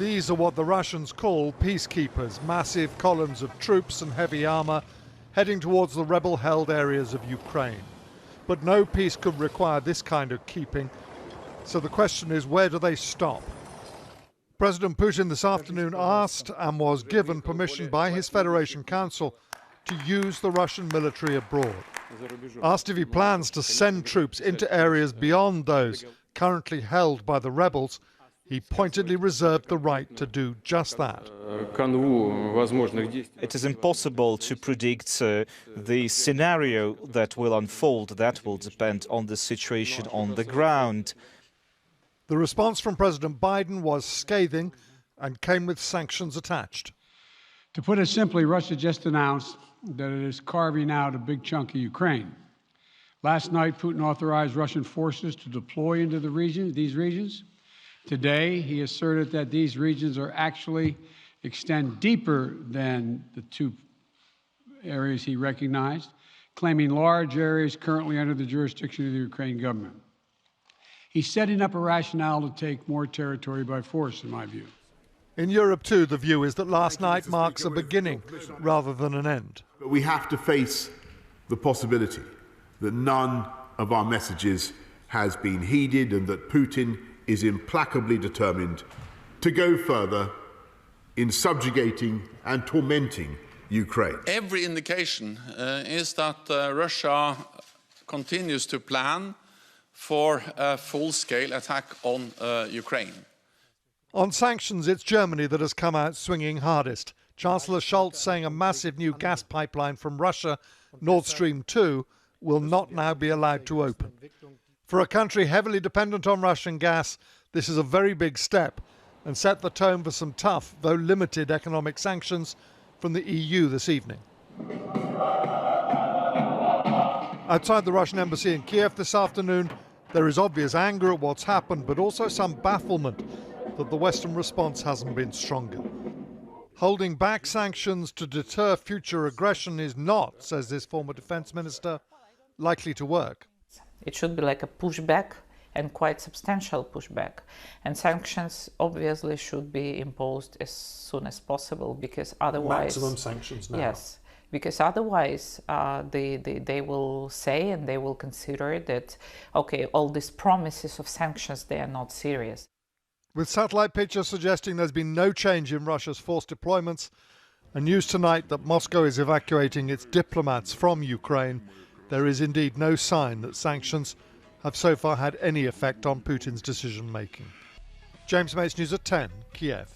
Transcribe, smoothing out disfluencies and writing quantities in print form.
These are what the Russians call peacekeepers, massive columns of troops and heavy armour heading towards the rebel-held areas of Ukraine. But no peace could require this kind of keeping, so the question is, where do they stop? President Putin this afternoon asked and was given permission by his Federation Council to use the Russian military abroad. Asked if he plans to send troops into areas beyond those currently held by the rebels, he pointedly reserved the right to do just that. It is impossible to predict the scenario that will unfold. That will depend on the situation on the ground. The response from President Biden was scathing and came with sanctions attached. To put it simply, Russia just announced that it is carving out a big chunk of Ukraine. Last night, Putin authorized Russian forces to deploy into these regions. Today, he asserted that these regions are actually extend deeper than the two areas he recognized, claiming large areas currently under the jurisdiction of the Ukraine government. He's setting up a rationale to take more territory by force, in my view. In Europe, too, the view is that last night marks a beginning rather than an end. But we have to face the possibility that none of our messages has been heeded and that Putin is implacably determined to go further in subjugating and tormenting Ukraine. Every indication is that Russia continues to plan for a full-scale attack on Ukraine. On sanctions, it's Germany that has come out swinging hardest. Chancellor Scholz saying a massive new gas pipeline from Russia, Nord Stream 2, will not now be allowed to open. For a country heavily dependent on Russian gas, this is a very big step and set the tone for some tough, though limited, economic sanctions from the EU this evening. Outside the Russian embassy in Kiev this afternoon, there is obvious anger at what's happened, but also some bafflement that the Western response hasn't been stronger. Holding back sanctions to deter future aggression is not, says this former defense minister, likely to work. It should be like a pushback, and quite substantial pushback. And sanctions obviously should be imposed as soon as possible, because otherwise... Maximum sanctions now. Yes, because otherwise they will say and they will consider that, okay, all these promises of sanctions, they are not serious. With satellite pictures suggesting there's been no change in Russia's forced deployments, and news tonight that Moscow is evacuating its diplomats from Ukraine, there is indeed no sign that sanctions have so far had any effect on Putin's decision-making. James Mates, News at 10, Kiev.